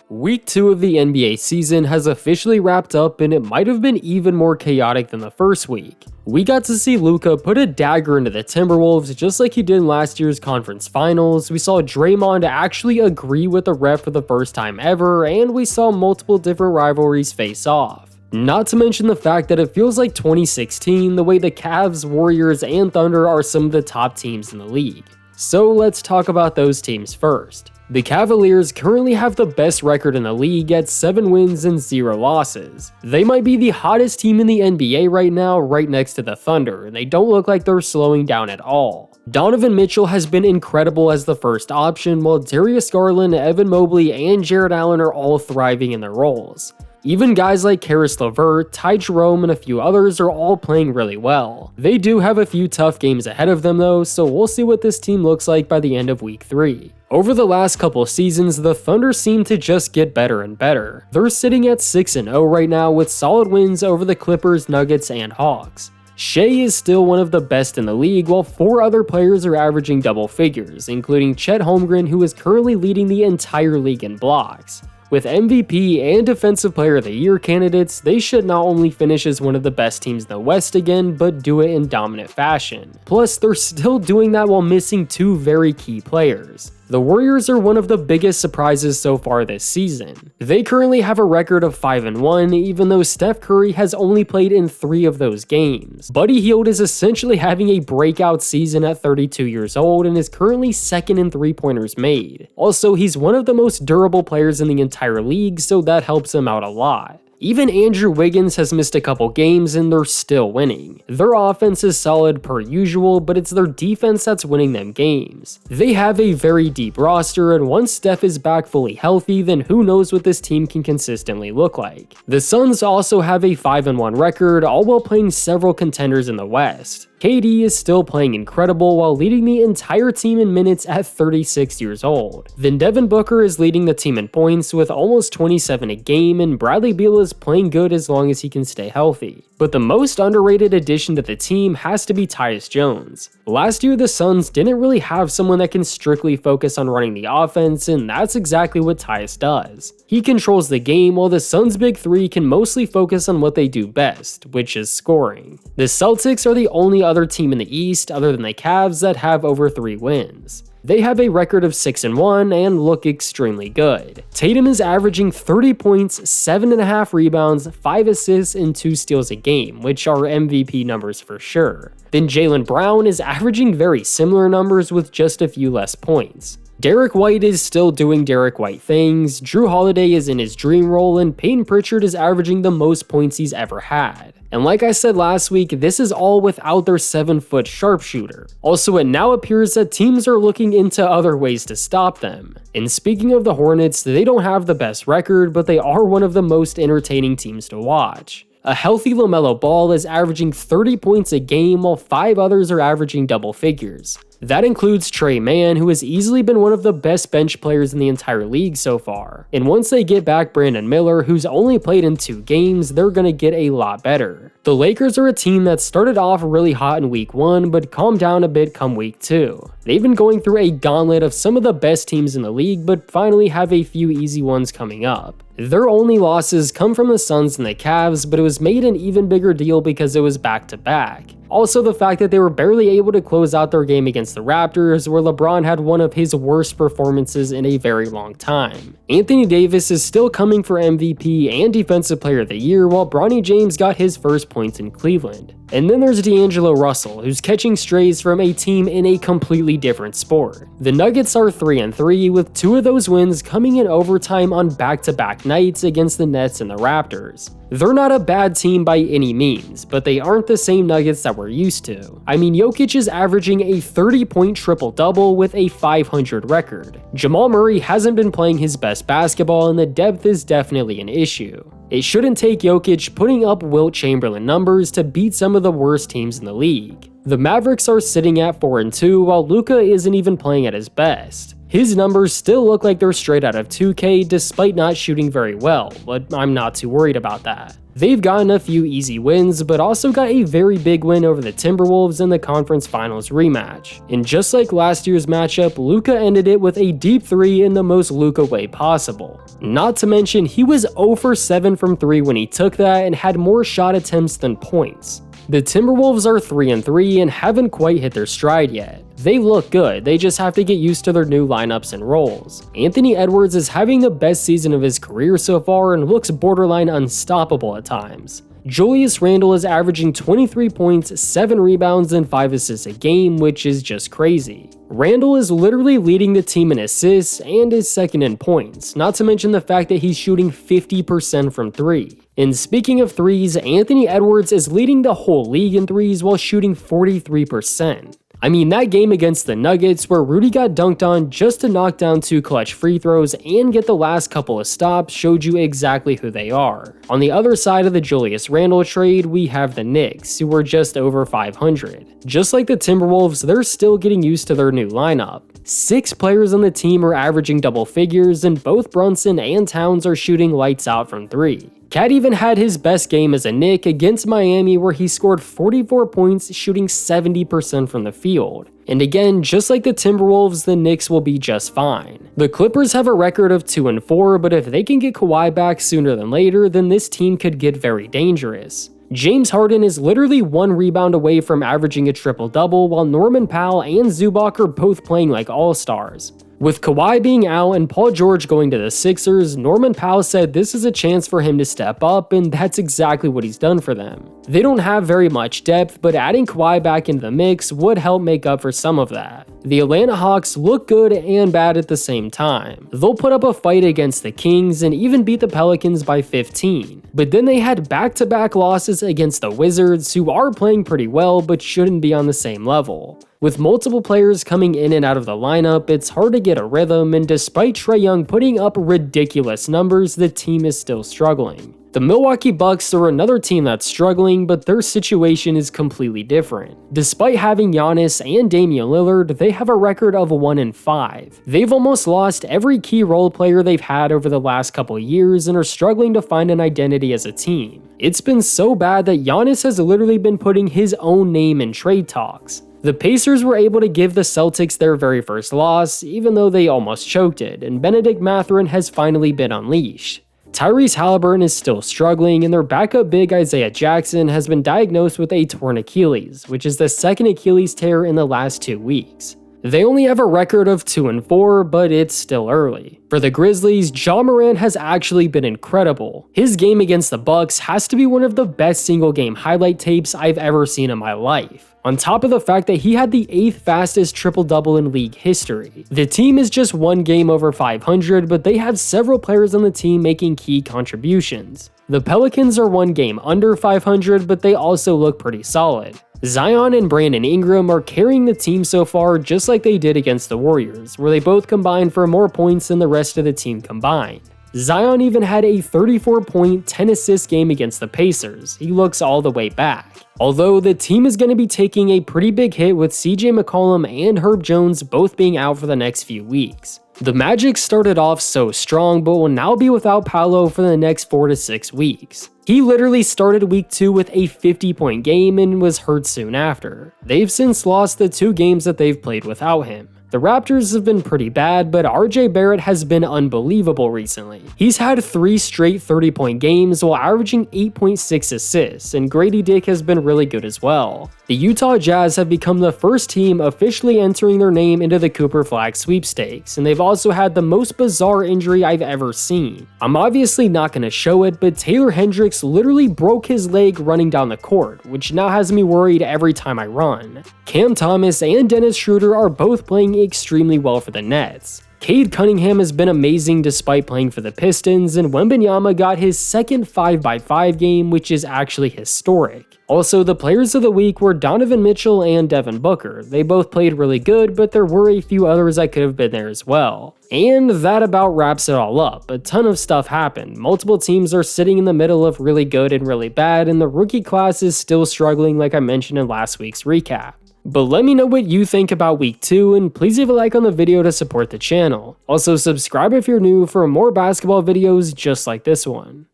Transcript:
Week 2 of the NBA season has officially wrapped up, and it might have been even more chaotic than the first week. We got to see Luka put a dagger into the Timberwolves just like he did in last year's conference finals. We saw Draymond actually agree with the ref for the first time ever, and we saw multiple different rivalries face off. Not to mention the fact that it feels like 2016, the way the Cavs, Warriors, and Thunder are some of the top teams in the league. So let's talk about those teams first. The Cavaliers currently have the best record in the league at 7 wins and 0 losses. They might be the hottest team in the NBA right now, right next to the Thunder, and they don't look like they're slowing down at all. Donovan Mitchell has been incredible as the first option, while Darius Garland, Evan Mobley, and Jarrett Allen are all thriving in their roles. Even guys like Karis LeVert, Ty Jerome, and a few others are all playing really well. They do have a few tough games ahead of them though, so we'll see what this team looks like by the end of week 3. Over the last couple seasons, the Thunder seem to just get better and better. They're sitting at 6-0 right now with solid wins over the Clippers, Nuggets, and Hawks. Shea is still one of the best in the league, while 4 other players are averaging double figures, including Chet Holmgren, who is currently leading the entire league in blocks. With MVP and Defensive Player of the Year candidates, they should not only finish as one of the best teams in the West again, but do it in dominant fashion. Plus, they're still doing that while missing 2 very key players. The Warriors are one of the biggest surprises so far this season. They currently have a record of 5-1, even though Steph Curry has only played in 3 of those games. Buddy Hield is essentially having a breakout season at 32 years old and is currently second in 3-pointers made. Also, he's one of the most durable players in the entire league, so that helps him out a lot. Even Andrew Wiggins has missed a couple games and they're still winning. Their offense is solid per usual, but it's their defense that's winning them games. They have a very deep roster, and once Steph is back fully healthy, then who knows what this team can consistently look like. The Suns also have a 5-1 record, all while playing several contenders in the West. KD is still playing incredible while leading the entire team in minutes at 36 years old. Then Devin Booker is leading the team in points with almost 27 a game, and Bradley Beal is playing good as long as he can stay healthy. But the most underrated addition to the team has to be Tyus Jones. Last year, the Suns didn't really have someone that can strictly focus on running the offense, and that's exactly what Tyus does. He controls the game, while the Suns' big 3 can mostly focus on what they do best, which is scoring. The Celtics are the only other team in the East, other than the Cavs, that have over 3 wins. They have a record of 6-1 and look extremely good. Tatum is averaging 30 points, 7.5 rebounds, 5 assists, and 2 steals a game, which are MVP numbers for sure. Then Jaylen Brown is averaging very similar numbers with just a few less points. Derek White is still doing Derek White things, Drew Holiday is in his dream role, and Peyton Pritchard is averaging the most points he's ever had. And like I said last week, this is all without their 7-foot sharpshooter. Also, it now appears that teams are looking into other ways to stop them. And speaking of the Hornets, they don't have the best record, but they are one of the most entertaining teams to watch. A healthy LaMelo Ball is averaging 30 points a game, while 5 others are averaging double figures. That includes Trey Mann, who has easily been one of the best bench players in the entire league so far. And once they get back Brandon Miller, who's only played in 2 games, they're gonna get a lot better. The Lakers are a team that started off really hot in week 1, but calmed down a bit come week 2. They've been going through a gauntlet of some of the best teams in the league, but finally have a few easy ones coming up. Their only losses come from the Suns and the Cavs, but it was made an even bigger deal because it was back-to-back. Also, the fact that they were barely able to close out their game against the Raptors, where LeBron had one of his worst performances in a very long time. Anthony Davis is still coming for MVP and Defensive Player of the Year, while Bronny James got his first points in Cleveland. And then there's D'Angelo Russell, who's catching strays from a team in a completely different sport. The Nuggets are 3-3, with 2 of those wins coming in overtime on back-to-back nights against the Nets and the Raptors. They're not a bad team by any means, but they aren't the same Nuggets that we're used to. I mean, Jokic is averaging a 30-point triple-double with a 500 record. Jamal Murray hasn't been playing his best basketball, and the depth is definitely an issue. It shouldn't take Jokic putting up Wilt Chamberlain numbers to beat some of the worst teams in the league. The Mavericks are sitting at 4-2, while Luka isn't even playing at his best. His numbers still look like they're straight out of 2K despite not shooting very well, but I'm not too worried about that. They've gotten a few easy wins, but also got a very big win over the Timberwolves in the conference finals rematch. And just like last year's matchup, Luka ended it with a deep 3 in the most Luka way possible. Not to mention, he was 0 for 7 from 3 when he took that and had more shot attempts than points. The Timberwolves are 3-3 and haven't quite hit their stride yet. They look good, they just have to get used to their new lineups and roles. Anthony Edwards is having the best season of his career so far and looks borderline unstoppable at times. Julius Randle is averaging 23 points, 7 rebounds, and 5 assists a game, which is just crazy. Randle is literally leading the team in assists and is second in points, not to mention the fact that he's shooting 50% from 3. And speaking of threes, Anthony Edwards is leading the whole league in threes while shooting 43%. I mean, that game against the Nuggets where Rudy got dunked on just to knock down 2 clutch free throws and get the last couple of stops showed you exactly who they are. On the other side of the Julius Randle trade, we have the Knicks, who are just over 500. Just like the Timberwolves, they're still getting used to their new lineup. 6 players on the team are averaging double figures, and both Brunson and Towns are shooting lights out from 3. Cat even had his best game as a Knick against Miami where he scored 44 points, shooting 70% from the field. And again, just like the Timberwolves, the Knicks will be just fine. The Clippers have a record of 2-4, but if they can get Kawhi back sooner than later, then this team could get very dangerous. James Harden is literally 1 rebound away from averaging a triple-double, while Norman Powell and Zubac are both playing like all-stars. With Kawhi being out and Paul George going to the Sixers, Norman Powell said this is a chance for him to step up, and that's exactly what he's done for them. They don't have very much depth, but adding Kawhi back into the mix would help make up for some of that. The Atlanta Hawks look good and bad at the same time. They'll put up a fight against the Kings and even beat the Pelicans by 15. But then they had back-to-back losses against the Wizards, who are playing pretty well but shouldn't be on the same level. With multiple players coming in and out of the lineup, it's hard to get a rhythm, and despite Trae Young putting up ridiculous numbers, the team is still struggling. The Milwaukee Bucks are another team that's struggling, but their situation is completely different. Despite having Giannis and Damian Lillard, they have a record of 1-5. They've almost lost every key role player they've had over the last couple years and are struggling to find an identity as a team. It's been so bad that Giannis has literally been putting his own name in trade talks. The Pacers were able to give the Celtics their very first loss, even though they almost choked it, and Bennedict Mathurin has finally been unleashed. Tyrese Halliburton is still struggling, and their backup big Isaiah Jackson has been diagnosed with a torn Achilles, which is the second Achilles tear in the last 2 weeks. They only have a record of 2-4, but it's still early. For the Grizzlies, Ja Morant has actually been incredible. His game against the Bucks has to be one of the best single-game highlight tapes I've ever seen in my life. On top of the fact that he had the 8th fastest triple-double in league history. The team is just 1 game over 500, but they have several players on the team making key contributions. The Pelicans are 1 game under 500, but they also look pretty solid. Zion and Brandon Ingram are carrying the team so far, just like they did against the Warriors, where they both combined for more points than the rest of the team combined. Zion even had a 34-point, 10-assist game against the Pacers. He looks all the way back. Although the team is going to be taking a pretty big hit with CJ McCollum and Herb Jones both being out for the next few weeks. The Magic started off so strong, but will now be without Paolo for the next 4 to 6 weeks. He literally started week 2 with a 50-point game and was hurt soon after. They've since lost the 2 games that they've played without him. The Raptors have been pretty bad, but RJ Barrett has been unbelievable recently. He's had 3 straight 30-point games while averaging 8.6 assists, and Grady Dick has been really good as well. The Utah Jazz have become the first team officially entering their name into the Cooper Flag sweepstakes, and they've also had the most bizarre injury I've ever seen. I'm obviously not going to show it, but Taylor Hendricks literally broke his leg running down the court, which now has me worried every time I run. Cam Thomas and Dennis Schroeder are both playing extremely well for the Nets. Cade Cunningham has been amazing despite playing for the Pistons, and Wembanyama got his second 5x5 game, which is actually historic. Also, the players of the week were Donovan Mitchell and Devin Booker. They both played really good, but there were a few others that could have been there as well. And that about wraps it all up. A ton of stuff happened. Multiple teams are sitting in the middle of really good and really bad, and the rookie class is still struggling like I mentioned in last week's recap. But let me know what you think about week 2, and please leave a like on the video to support the channel. Also subscribe if you're new for more basketball videos just like this one.